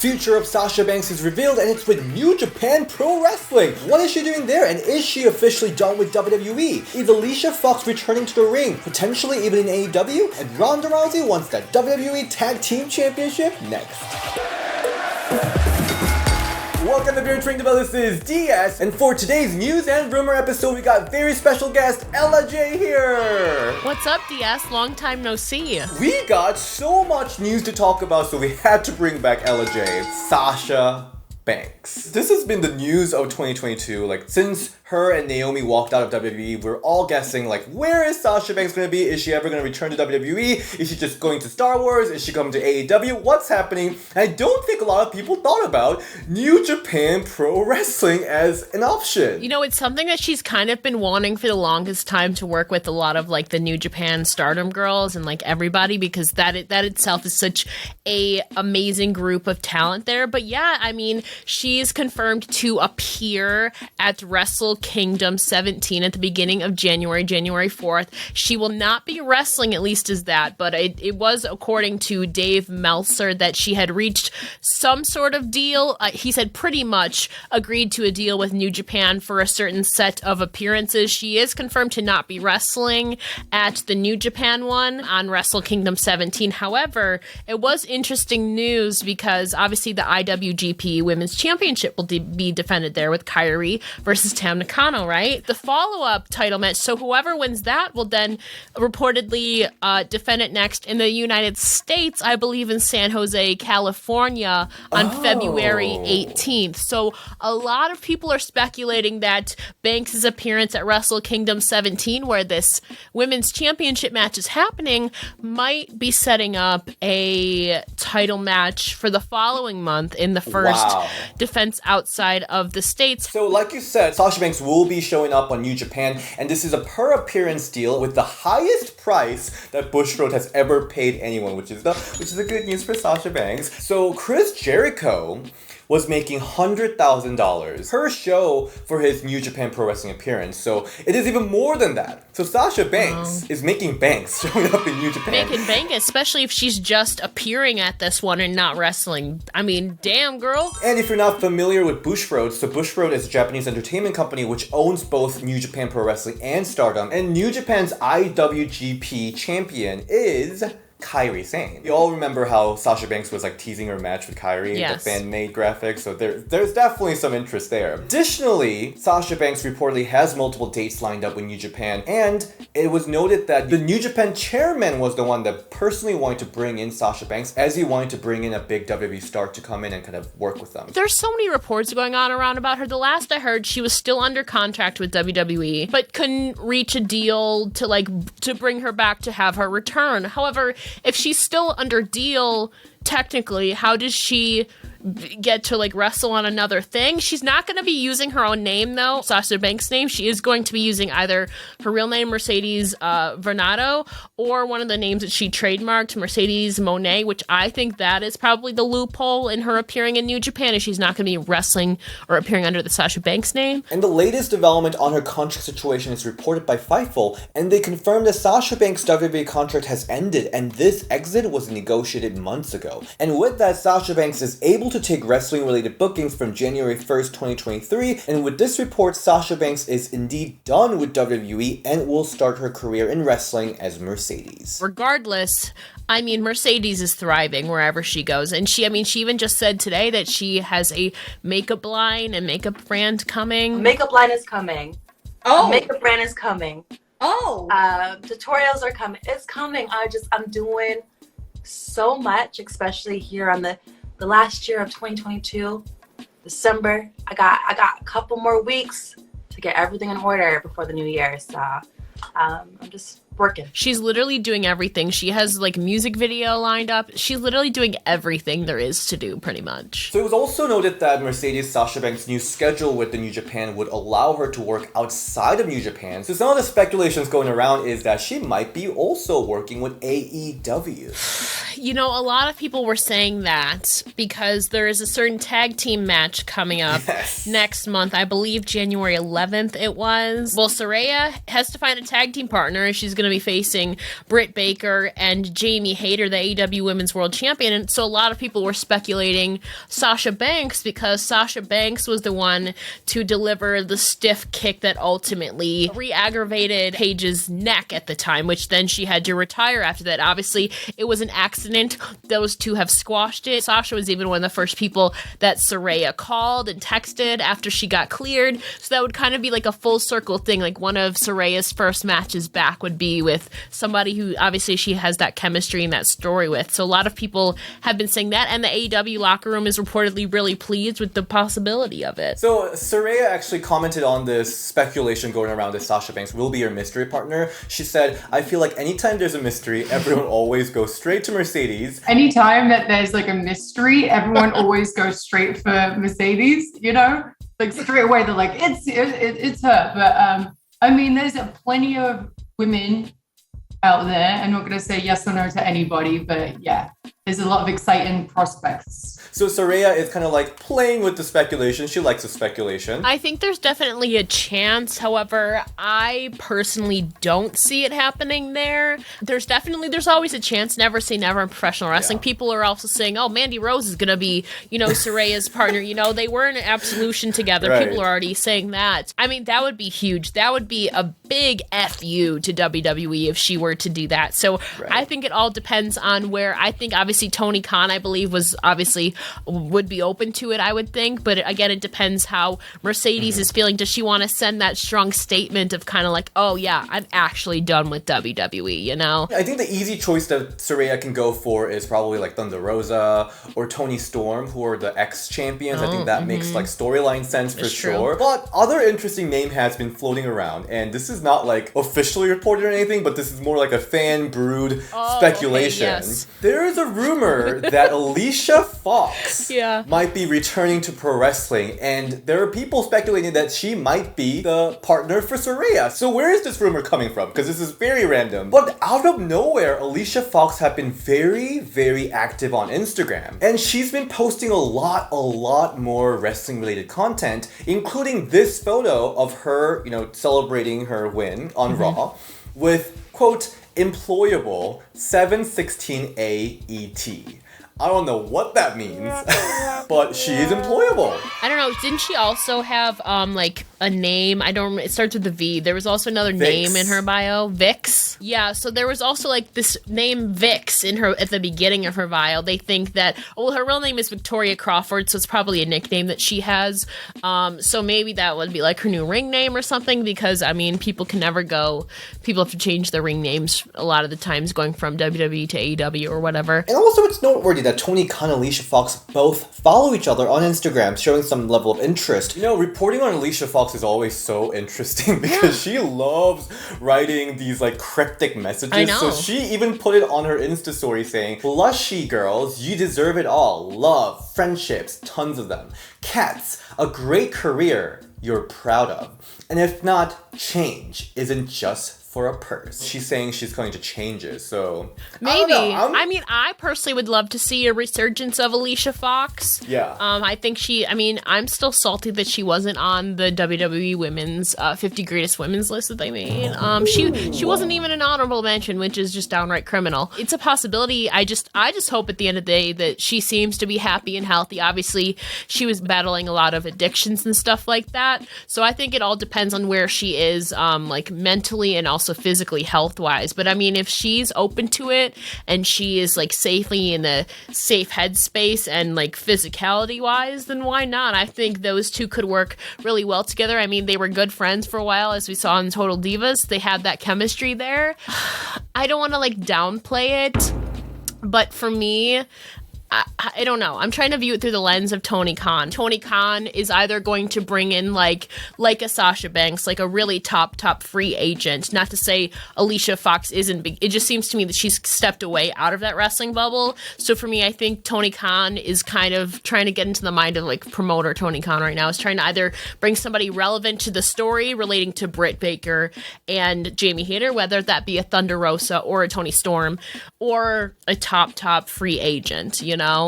future of Sasha Banks is revealed, and it's with New Japan Pro Wrestling. What is she doing there, and is she officially done with WWE? Is Alicia Fox returning to the ring, potentially even in AEW? And Ronda Rousey wants that WWE Tag Team Championship next. Welcome to Beer Drink Belle, this is DS, and for today's news and rumor episode, we got very special guest Ella J here. What's up, DS? Long time no see. We got so much news to talk about, so we had to bring back Ella J. Sasha Banks. This has been the news of 2022, since her and Naomi walked out of WWE, we're all guessing, where is Sasha Banks going to be? Is she ever going to return to WWE? Is she just going to Star Wars? Is she coming to AEW? What's happening? And I don't think a lot of people thought about New Japan Pro Wrestling as an option. You know, it's something that she's kind of been wanting for the longest time, to work with a lot of, the New Japan Stardom girls and, everybody, because that itself is such a amazing group of talent there. But yeah, I mean, she's confirmed to appear at Wrestle Kingdom 17 at the beginning of January 4th. She will not be wrestling, at least as that, but it was according to Dave Meltzer that she had reached some sort of deal. He said pretty much agreed to a deal with New Japan for a certain set of appearances. She is confirmed to not be wrestling at the New Japan one on Wrestle Kingdom 17. However, it was interesting news because obviously the IWGP Women's Championship will be defended there with Kairi versus Tam Nakano, right? The follow-up title match, so whoever wins that will then reportedly defend it next in the United States, I believe in San Jose, California on February 18th. So a lot of people are speculating that Banks' appearance at Wrestle Kingdom 17, where this women's championship match is happening, might be setting up a title match for the following month in the first defense outside of the States. So like you said, Sasha Banks will be showing up on New Japan, and this is a per appearance deal with the highest price that Bushiroad has ever paid anyone, which is the good news for Sasha Banks. So Chris Jericho was making $100,000 per show for his New Japan Pro Wrestling appearance. So it is even more than that. So Sasha Banks is making banks showing up in New Japan. Making bank, especially if she's just appearing at this one and not wrestling. I mean, damn, girl. And if you're not familiar with Bushiroad, so Bushiroad is a Japanese entertainment company which owns both New Japan Pro Wrestling and Stardom. And New Japan's IWGP champion is Kairi Sane. You all remember how Sasha Banks was teasing her match with Kairi, the fan-made graphics, so there's definitely some interest there. Additionally, Sasha Banks reportedly has multiple dates lined up with New Japan, and it was noted that the New Japan chairman was the one that personally wanted to bring in Sasha Banks, as he wanted to bring in a big WWE star to come in and kind of work with them. There's so many reports going on around about her. The last I heard, she was still under contract with WWE, but couldn't reach a deal to bring her back to have her return. However, if she's still under deal, technically, how does she get to wrestle on another thing? She's not going to be using her own name, though, Sasha Banks' name. She is going to be using either her real name, Mercedes Varnado, or one of the names that she trademarked, Mercedes Monet, which I think that is probably the loophole in her appearing in New Japan, is she's not going to be wrestling or appearing under the Sasha Banks name. And the latest development on her contract situation is reported by Fightful, and they confirmed that Sasha Banks' WWE contract has ended, and this exit was negotiated months ago. And with that, Sasha Banks is able to take wrestling-related bookings from January 1st, 2023, and with this report, Sasha Banks is indeed done with WWE and will start her career in wrestling as Mercedes. Regardless, I mean, Mercedes is thriving wherever she goes, and she even just said today that she has a makeup line and makeup brand coming. Makeup line is coming. Oh! Makeup brand is coming. Oh! Tutorials are coming. It's coming. I'm doing so much, especially here on the last year of 2022, December. I got a couple more weeks to get everything in order before the new year. So I'm just working. She's literally doing everything. She has music video lined up. She's literally doing everything there is to do, pretty much. So it was also noted that Mercedes Sasha Banks' new schedule with the New Japan would allow her to work outside of New Japan. So some of the speculations going around is that she might be also working with AEW. You know, a lot of people were saying that because there is a certain tag team match coming up next month. I believe January 11th it was. Well, Saraya has to find a tag team partner, and she's going to be facing Britt Baker and Jamie Hayter, the AEW Women's World Champion. And so a lot of people were speculating Sasha Banks because Sasha Banks was the one to deliver the stiff kick that ultimately re-aggravated Paige's neck at the time, which then she had to retire after that. Obviously, it was an accident. Those two have squashed it. Sasha was even one of the first people that Saraya called and texted after she got cleared. So that would kind of be like a full circle thing. Like one of Saraya's first matches back would be with somebody who obviously she has that chemistry and that story with. So a lot of people have been saying that, and the AEW locker room is reportedly really pleased with the possibility of it. So Saraya actually commented on this speculation going around that Sasha Banks will be your mystery partner. She said, I feel like anytime there's a mystery, everyone always goes straight to Mercedes. Anytime that there's like a mystery, everyone always goes straight for Mercedes, you know? Like straight away, they're like, it's her. But I mean, there's plenty of women out there. I'm not going to say yes or no to anybody, but yeah, there's a lot of exciting prospects. So Saraya is kind of like playing with the speculation. She likes the speculation. I think there's definitely a chance. However, I personally don't see it happening there. There's always a chance. Never say never in professional wrestling. Yeah. People are also saying, oh, Mandy Rose is going to be, Saraya's partner. They were in Absolution together. Right. People are already saying that. I mean, that would be huge. That would be a big FU to WWE if she were to do that. So right. I think it all depends on where. I think obviously Tony Khan, I believe, would be open to it, I would think. But again, it depends how Mercedes is feeling. Does she want to send that strong statement of kind of like, oh yeah, I'm actually done with WWE, I think the easy choice that Saraya can go for is probably like Thunder Rosa or Tony Storm, who are the ex-champions. I think that makes like storyline sense for sure. But other interesting name has been floating around, and this is not like officially reported or anything, but this is more like a fan brewed speculation. Okay, yes. There is a rumor that Alicia Fox might be returning to pro wrestling, and there are people speculating that she might be the partner for Saraya. So where is this rumor coming from? Because this is very random. But out of nowhere, Alicia Fox have been very, very active on Instagram, and she's been posting a lot more wrestling related content, including this photo of her, celebrating her win on Raw with, quote, employable 716 AET. I don't know what that means, but she is employable. I don't know. Didn't she also have like a name? It starts with a V. There was also another name in her bio, Vix. Yeah, so there was also like this name Vix in her at the beginning of her bio. They think that her real name is Victoria Crawford, so it's probably a nickname that she has. So maybe that would be like her new ring name or something, because I mean, people have to change their ring names a lot of the times going from WWE to AEW or whatever. And also it's noteworthy that Tony Khan and Alicia Fox both follow each other on Instagram, showing some level of interest. Reporting on Alicia Fox is always so interesting because she loves writing these like cryptic messages. I know. So she even put it on her Insta story saying, "Blushy girls, you deserve it all. Love, friendships, tons of them. Cats, a great career you're proud of. And if not, change isn't just for a purse." She's saying she's going to change it, so maybe. I personally would love to see a resurgence of Alicia Fox. Yeah. I think I'm still salty that she wasn't on the WWE Women's 50 Greatest Women's list that they made. She wasn't even an honorable mention, which is just downright criminal. It's a possibility. I just hope at the end of the day that she seems to be happy and healthy. Obviously, she was battling a lot of addictions and stuff like that. So I think it all depends on where she is, like mentally and also physically health-wise. But I mean, if she's open to it and she is like safely in the safe headspace and like physicality-wise, then why not? I think those two could work really well together. I mean, they were good friends for a while, as we saw in Total Divas. They had that chemistry there. I don't want to like downplay it, but for me, I don't know. I'm trying to view it through the lens of Tony Khan. Tony Khan is either going to bring in like a Sasha Banks, like a really top free agent. Not to say Alicia Fox isn't big. It just seems to me that she's stepped away out of that wrestling bubble. So for me, I think Tony Khan is kind of trying to get into the mind of like promoter Tony Khan right now. Is trying to either bring somebody relevant to the story relating to Britt Baker and Jamie Hayter, whether that be a Thunder Rosa or a Tony Storm or a top free agent,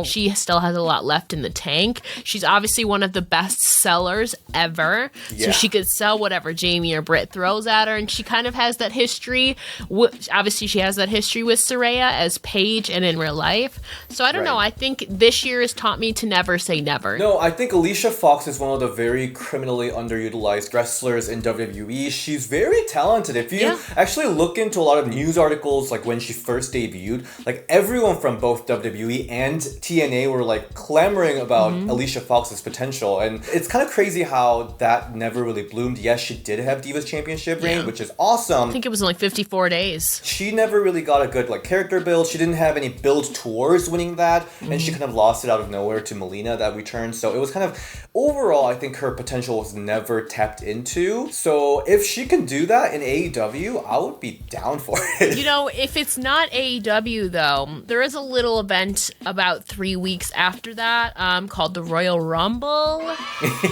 She still has a lot left in the tank. She's obviously one of the best sellers ever. Yeah. So she could sell whatever Jamie or Britt throws at her. And she kind of has that history. Obviously, she has that history with Saraya as Paige and in real life. So I don't know. I think this year has taught me to never say never. No, I think Alicia Fox is one of the very criminally underutilized wrestlers in WWE. She's very talented. If you actually look into a lot of news articles, like when she first debuted, like everyone from both WWE and TNA were like clamoring about Alicia Fox's potential. And it's kind of crazy how that never really bloomed. Yes, she did have Divas Championship reign, which is awesome. I think it was only 54 days. She never really got a good like character build. She didn't have any build towards winning that. And she kind of lost it out of nowhere to Melina that returned. So it was kind of, overall, I think her potential was never tapped into. So if she can do that in AEW, I would be down for it. If it's not AEW though, there is a little event about 3 weeks after that called the Royal Rumble.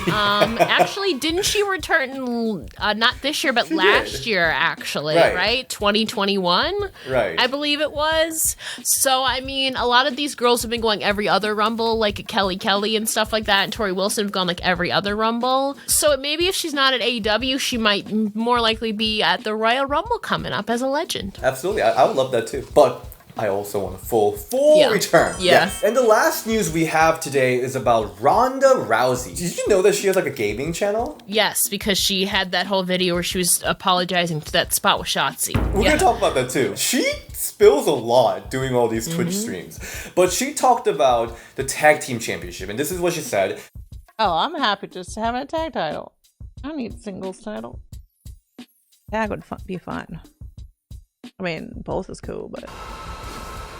Actually, didn't she return not this year, but last year actually, right? 2021? Right. I believe it was. So, I mean, a lot of these girls have been going every other Rumble, like Kelly and stuff like that, and Tori Wilson have gone like every other Rumble. So maybe if she's not at AEW, she might more likely be at the Royal Rumble coming up as a legend. Absolutely. I would love that too. But I also want a full return. Yes. And the last news we have today is about Ronda Rousey. Did you know that she has like a gaming channel? Yes, because she had that whole video where she was apologizing to that spot with Shotzi. We're going to talk about that too. She spills a lot doing all these Twitch streams. But she talked about the tag team championship. And this is what she said. Oh, I'm happy just to have a tag title. I don't need singles title. Tag would be fun. I mean, both is cool, but...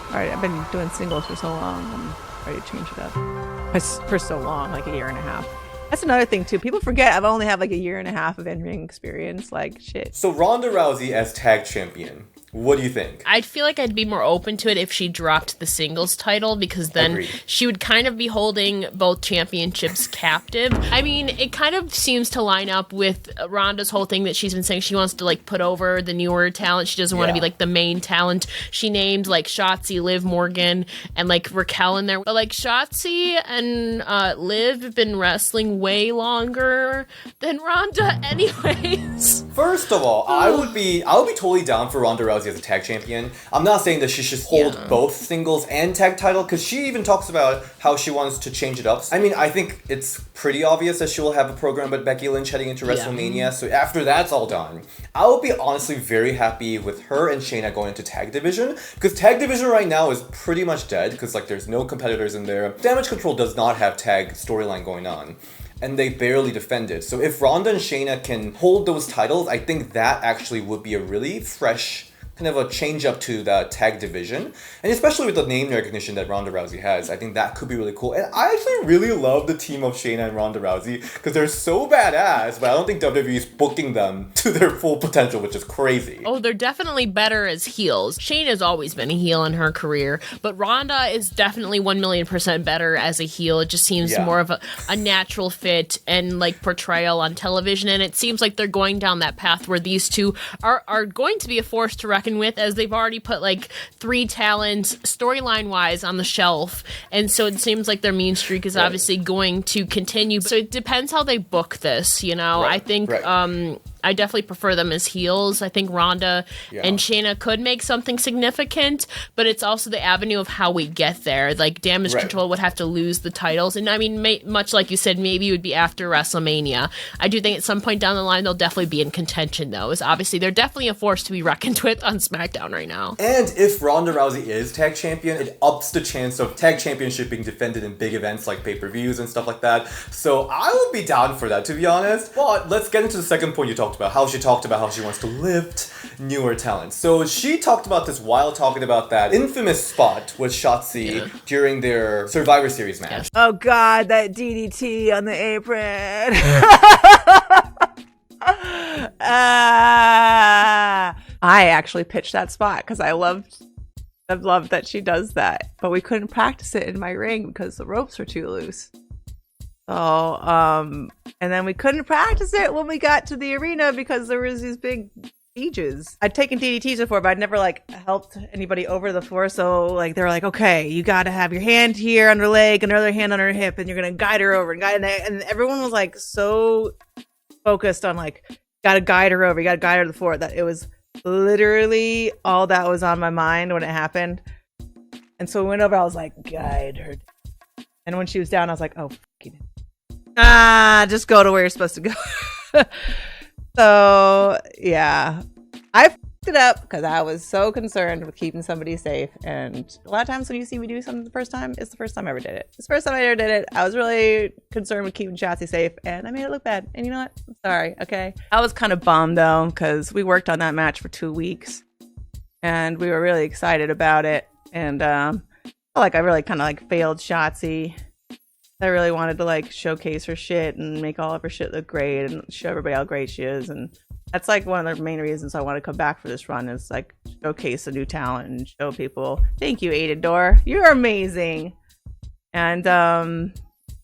Alright, I've been doing singles for so long, I'm ready to change it up. For so long, like a year and a half. That's another thing, too. People forget I've only had like a year and a half of in-ring experience, like, shit. So Ronda Rousey as tag champion. What do you think? I'd feel like I'd be more open to it if she dropped the singles title, because then she would kind of be holding both championships captive. I mean, it kind of seems to line up with Ronda's whole thing that she's been saying she wants to like put over the newer talent. She doesn't want to be like the main talent. She named like Shotzi, Liv Morgan, and like Raquel in there. But like Shotzi and Liv have been wrestling way longer than Ronda anyways. First of all, I would be totally down for Ronda Rousey as a tag champion. I'm not saying that she should hold both singles and tag title, because she even talks about how she wants to change it up. I mean, I think it's pretty obvious that she will have a program with Becky Lynch heading into WrestleMania. So after that's all done, I will be honestly very happy with her and Shayna going into tag division, because tag division right now is pretty much dead, because like there's no competitors in there. Damage Control does not have tag storyline going on, and they barely defended. So if Ronda and Shayna can hold those titles, I think that actually would be a really fresh kind of a change up to the tag division. And especially with the name recognition that Ronda Rousey has, I think that could be really cool. And I actually really love the team of Shayna and Ronda Rousey, because they're so badass, but I don't think WWE is booking them to their full potential, which is crazy. Oh, they're definitely better as heels. Shayna's always been a heel in her career, but Ronda is definitely 1,000,000% better as a heel. It just seems more of a natural fit and like portrayal on television, and it seems like they're going down that path where these two are going to be a force to reckon with, as they've already put like 3 talents storyline wise on the shelf, and so it seems like their mean streak is obviously going to continue. So it depends how they book this, I think I definitely prefer them as heels. I think Ronda and Shayna could make something significant, but it's also the avenue of how we get there. Like Damage Control would have to lose the titles, and I mean, much like you said, maybe it would be after WrestleMania. I do think at some point down the line they'll definitely be in contention, though, as obviously they're definitely a force to be reckoned with on SmackDown right now. And if Ronda Rousey is tag champion, it ups the chance of tag championship being defended in big events like pay-per-views and stuff like that. So I would be down for that, to be honest. But let's get into the second point you talked about, how she talked about how she wants to lift newer talent. So she talked about this while talking about that infamous spot with Shotzi during their Survivor Series match. Oh god, that DDT on the apron. I actually pitched that spot because I've loved that she does that, but we couldn't practice it in my ring because the ropes were too loose. So, and then we couldn't practice it when we got to the arena because there was these big ages. I'd taken DDTs before, but I'd never like helped anybody over the floor. So like they're like, okay, you got to have your hand here on her leg and another hand on her hip, and you're gonna guide her over and everyone was like so focused on like, got to guide her over, you got to guide her to the floor, that it was literally all that was on my mind when it happened. And so we went over, I was like, guide her. And when she was down, I was like, oh, just go to where you're supposed to go. So, yeah. I fucked it up because I was so concerned with keeping somebody safe. And a lot of times when you see me do something the first time, it's the first time I ever did it. It's the first time I ever did it. I was really concerned with keeping Shotzi safe, and I made it look bad. And you know what? I'm sorry, okay? I was kind of bummed, though, because we worked on that match for 2 weeks. And we were really excited about it. And I really kind of like failed Shotzi. I really wanted to like showcase her shit and make all of her shit look great and show everybody how great she is. And that's like one of the main reasons I want to come back for this run, is like showcase a new talent and show people, thank you, Aiden Door, you're amazing. And show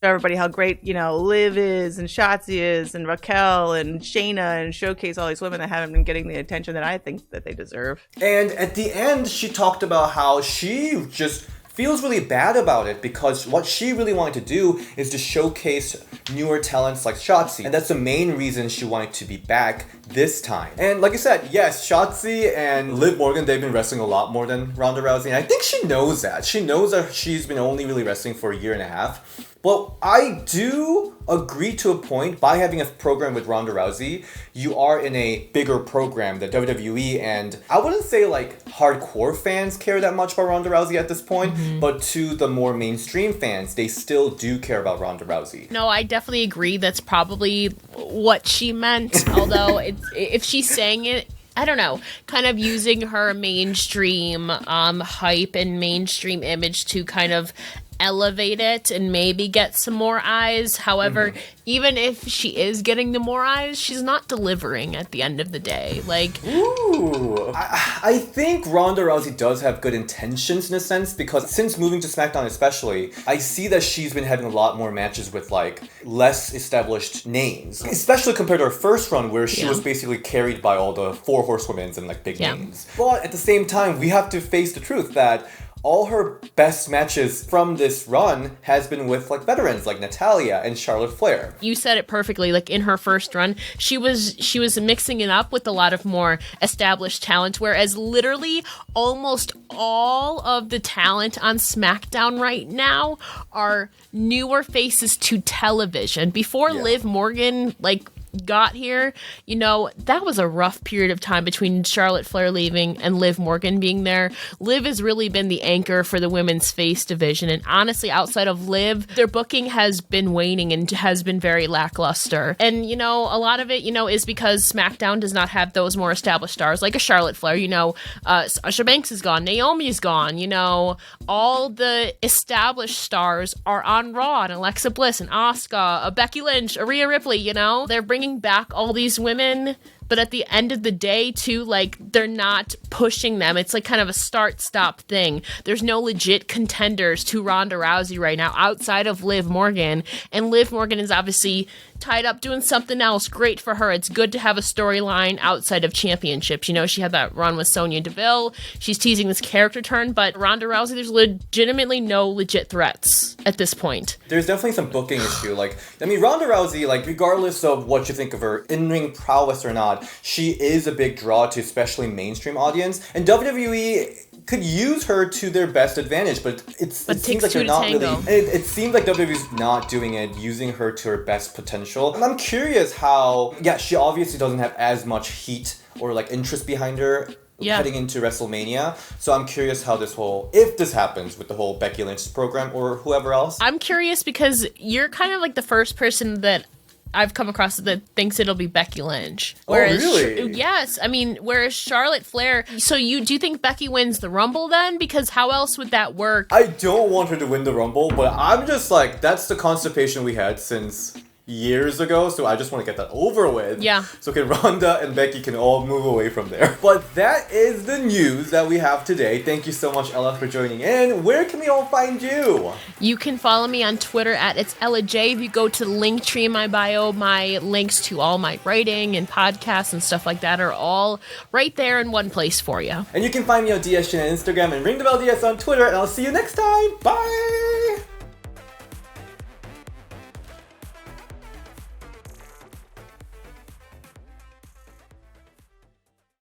everybody how great, you know, Liv is and Shotzi is and Raquel and Shayna, and showcase all these women that haven't been getting the attention that I think that they deserve. And at the end, she talked about how she just feels really bad about it, because what she really wanted to do is to showcase newer talents like Shotzi. And that's the main reason she wanted to be back this time. And like I said, yes, Shotzi and Liv Morgan, they've been wrestling a lot more than Ronda Rousey. And I think she knows that. She knows that she's been only really wrestling for a year and a half. But I do agree to a point. By having a program with Ronda Rousey, you are in a bigger program than WWE, and I wouldn't say like hardcore fans care that much about Ronda Rousey at this point, but to the more mainstream fans, they still do care about Ronda Rousey. No, I definitely agree. That's probably what she meant, although if she's saying it, I don't know, kind of using her mainstream hype and mainstream image to kind of elevate it and maybe get some more eyes. However, even if she is getting the more eyes, she's not delivering at the end of the day. Like, ooh, I think Ronda Rousey does have good intentions in a sense, because since moving to SmackDown especially, I see that she's been having a lot more matches with like less established names, especially compared to her first run where she was basically carried by all the 4 horsewomen and like big names. But at the same time, we have to face the truth that all her best matches from this run has been with like veterans like Natalya and Charlotte Flair. You said it perfectly. Like in her first run, she was mixing it up with a lot of more established talent, whereas literally almost all of the talent on SmackDown right now are newer faces to television. Before Liv Morgan got here, you know, that was a rough period of time between Charlotte Flair leaving and Liv Morgan being there. Liv has really been the anchor for the women's face division, and honestly, outside of Liv, their booking has been waning and has been very lackluster. And, you know, a lot of it, you know, is because SmackDown does not have those more established stars like a Charlotte Flair. You know, Sasha Banks is gone, Naomi's gone, you know, all the established stars are on Raw, and Alexa Bliss and Asuka, Becky Lynch, Rhea Ripley, you know, they're bringing back all these women, but at the end of the day too, like, they're not pushing them. It's like kind of a start-stop thing. There's no legit contenders to Ronda Rousey right now outside of Liv Morgan, and Liv Morgan is obviously tied up doing something else. Great for her. It's good to have a storyline outside of championships. You know, she had that run with Sonya Deville. She's teasing this character turn, but Ronda Rousey, there's legitimately no legit threats at this point. There's definitely some booking issue. Like, I mean, Ronda Rousey, like, regardless of what you think of her in-ring prowess or not, she is a big draw to especially mainstream audience, and WWE could use her to their best advantage, but it seems like they're not really. It seems like WWE's not doing it, using her to her best potential. And I'm curious how, she obviously doesn't have as much heat or like interest behind her heading into WrestleMania. So I'm curious how if this happens with the whole Becky Lynch program or whoever else. I'm curious because you're kind of like the first person that I've come across that thinks it'll be Becky Lynch. Whereas, really? Yes. I mean, whereas Charlotte Flair... So do you think Becky wins the Rumble then? Because how else would that work? I don't want her to win the Rumble, but I'm just like, that's the constipation we had since, years ago, so I just want to get that over with. Yeah. So Ronda and Becky can all move away from there. But that is the news that we have today. Thank you so much, Ella, for joining in. Where can we all find you? You can follow me on Twitter at It's Ella J. If you go to the link tree in my bio, my links to all my writing and podcasts and stuff like that are all right there in one place for you. And you can find me on DS on Instagram and Ring the Bell DS on Twitter, and I'll see you next time. Bye!